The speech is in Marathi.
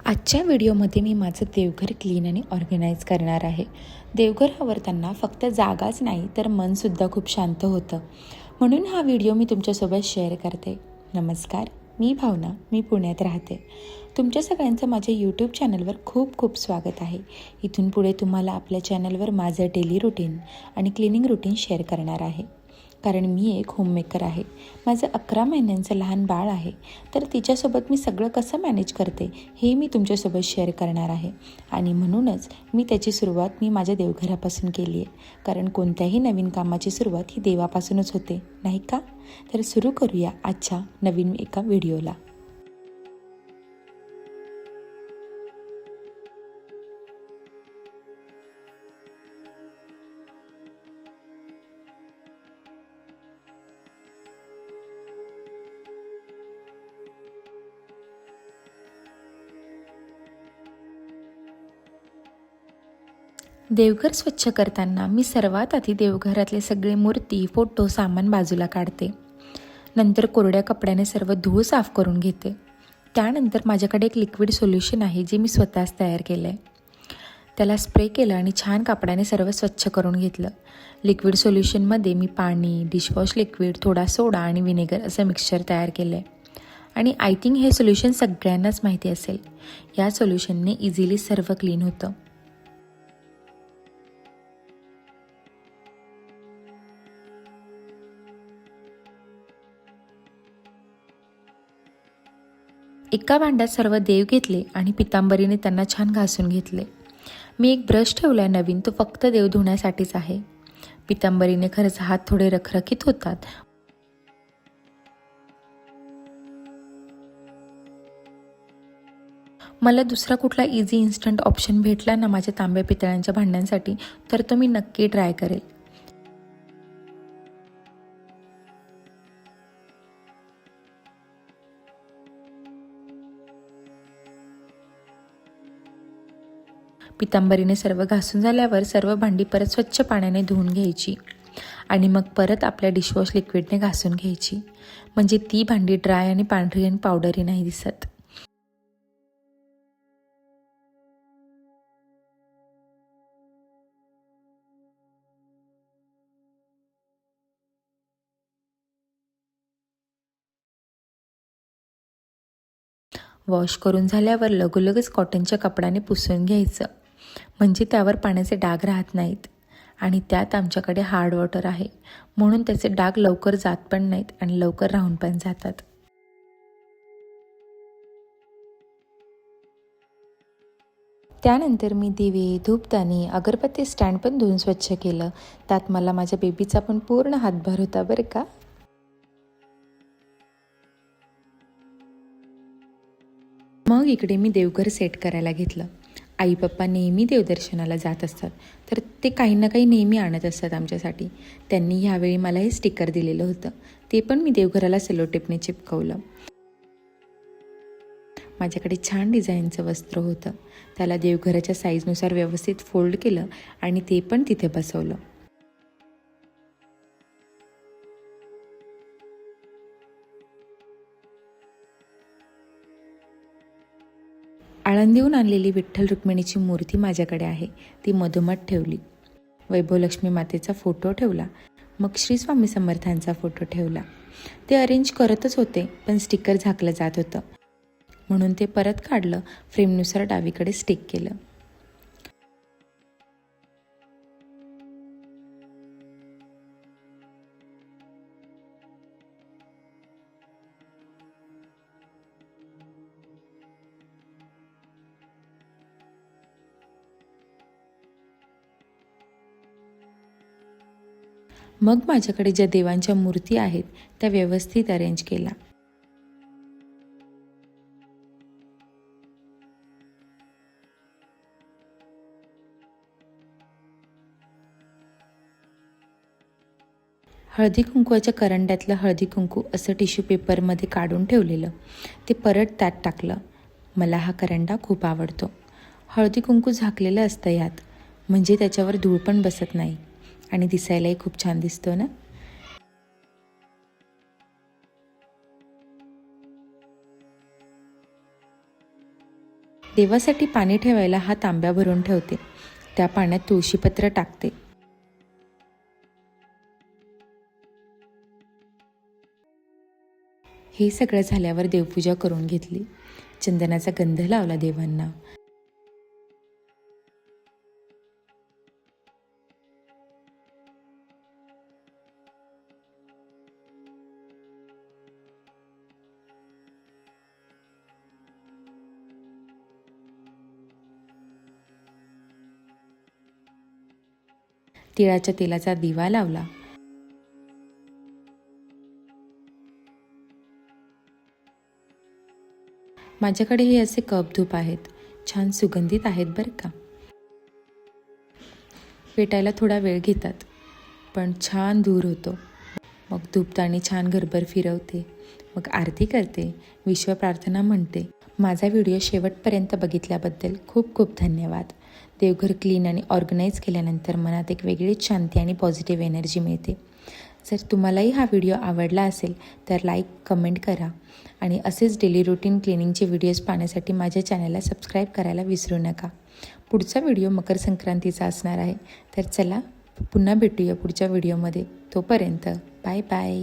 आजच्या व्हिडिओमध्ये मी माझं देवघर क्लीन आणि ऑर्गनाईज करणार आहे. देवघर आवरताना फक्त जागाच नाही तर मनसुद्धा खूप शांत होतं. म्हणून हा व्हिडिओ मी तुमच्यासोबत शेअर करते. नमस्कार, मी भावना, मी पुण्यात राहते. तुमच्या सगळ्यांचं माझ्या यूट्यूब चॅनलवर खूप खूप स्वागत आहे. इथून पुढे तुम्हाला आपल्या चॅनलवर माझं डेली रुटीन आणि क्लिनिंग रुटीन शेअर करणार आहे. कारण मी एक होममेकर आहे. माझं 11 महिन्यांचं लहान बाळ आहे. तर तिच्यासोबत मी सगळं कसं मॅनेज करते हे मी तुमच्यासोबत शेअर करणार आहे. आणि म्हणूनच मी त्याची सुरुवात माझ्या देवघरापासून केली आहे. कारण कोणत्याही नवीन कामाची सुरुवात ही देवापासूनच होते, नाही का? तर सुरू करूया आजच्या नवीन एका व्हिडिओला. देवघर स्वच्छ करताना मी सर्वात आधी देवघरातले सगळे मूर्ती, फोटो, सामान बाजूला काढते. नंतर कोरड्या कपड्याने सर्व धूळ साफ करून घेते. त्यानंतर माझ्याकडे एक लिक्विड सोल्युशन आहे जे मी स्वतःच तयार केलं आहे. त्याला स्प्रे केलं आणि छान कापडाने सर्व स्वच्छ करून घेतलं. लिक्विड सोल्युशनमध्ये मी पाणी, डिशवॉश लिक्विड, थोडा सोडा आणि विनेगर असं मिक्सचर तयार केलं आहे. आणि आय थिंक हे सोल्युशन सगळ्यांनाच माहिती असेल. या सोल्युशनने इझिली सर्व क्लीन होतं. एका भांड्यात सर्व देव घेतले आणि पितांबरीने त्यांना छान घासून घेतले. मी एक ब्रश ठेवला नवीन, तो फक्त देव धुण्यासाठीच आहे. पितांबरीने खरंच हात थोडे रखरखीत होतात. मला दुसरा कुठला इझी इन्स्टंट ऑप्शन भेटला ना माझ्या तांब्या पितळ्यांच्या भांड्यांसाठी तर तो मी नक्की ट्राय करेल. पितांबरीने सर्व घासून झाल्यावर सर्व भांडी परत स्वच्छ पाण्याने धुवून घ्यायची आणि मग परत आपल्या डिशवॉश लिक्विडने घासून घ्यायची. म्हणजे ती भांडी ड्राय आणि पांढरी आणि पावडरी नाही दिसत. वॉश करून झाल्यावर लगोलगच कॉटनच्या कपड्याने पुसून घ्यायचं. म्हणजे त्यावर पाण्याचे डाग राहत नाहीत. आणि त्यात आमच्याकडे हार्ड वॉटर आहे म्हणून त्याचे डाग लवकर जात पण नाहीत आणि लवकर राहून पण जातात. त्यानंतर मी दिवे, धूपदाणी, अगरबत्ती स्टँड पण धुवून स्वच्छ केलं. त्यात मला माझ्या बेबीचा पण पूर्ण हातभार होता बरं का. मग इकडे मी देवघर सेट करायला घेतलं. आई पप्पा नेहमी देवदर्शनाला जात असतात तर ते काही ना काही नेहमी आणत असतात आमच्यासाठी. त्यांनी ह्यावेळी मला हे स्टिकर दिलेलं होतं. ते पण मी देवघराला सेलोटेपने चिपकवलं. माझ्याकडे छान डिझाईनचं वस्त्र होतं. त्याला देवघराच्या साईजनुसार व्यवस्थित फोल्ड केलं आणि ते पण तिथे बसवलं. आळंदीहून आणलेली विठ्ठल रुक्मिणीची मूर्ती माझ्याकडे आहे. ती मधोमध ठेवली. वैभवलक्ष्मी मातेचा फोटो ठेवला. मग श्री स्वामी समर्थांचा फोटो ठेवला. ते अरेंज करतच होते पण स्टिकर झाकलं जात होतं म्हणून ते परत काढलं. फ्रेमनुसार डावीकडे स्टिक केलं. मग माझ्याकडे ज्या देवांच्या मूर्ती आहेत त्या व्यवस्थित अरेंज केला. हळदी कुंकवाच्या करंड्यातलं हळदी कुंकू असं टिश्यू पेपरमध्ये काढून ठेवलेलं ते परत त्यात टाकलं. मला हा करंडा खूप आवडतो. हळदी कुंकू झाकलेलं असतं यात, म्हणजे त्याच्यावर धूळ पण बसत नाही आणि दिसायलाही खूप छान दिसतो ना. देवासाठी पाणी ठेवायला हा तांब्या भरून ठेवते. त्या पाण्यात तुळशीपत्र टाकते. हे सगळं झाल्यावर देवपूजा करून घेतली. चंदनाचा गंध लावला देवांना. तिळाच्या तेलाचा दिवा लावला. माझ्याकडे हे असे कप धूप आहेत. छान सुगंधित आहेत बरं का. पेटायला थोडा वेळ घेतात, पण छान धूर होतो. मग धूपदाणी छान घरभर फिरवते. मग आरती करते, विश्व प्रार्थना म्हणते. माझा व्हिडिओ शेवटपर्यंत बघितल्याबद्दल खूप खूप धन्यवाद. देवघर क्लीन आणि ऑर्गनाईज केल्यानंतर मनात एक वेगळीच शांती आणि पॉझिटिव्ह एनर्जी मिळते. जर तुम्हालाही हा व्हिडिओ आवडला असेल तर लाईक, कमेंट करा आणि असेच डेली रुटीन क्लिनिंगचे व्हिडिओज पाहण्यासाठी माझ्या चॅनलला सबस्क्राईब करायला विसरू नका. पुढचा व्हिडिओ मकर संक्रांतीचा असणार आहे. तर चला पुन्हा भेटूया पुढच्या व्हिडिओमध्ये. तोपर्यंत बाय बाय.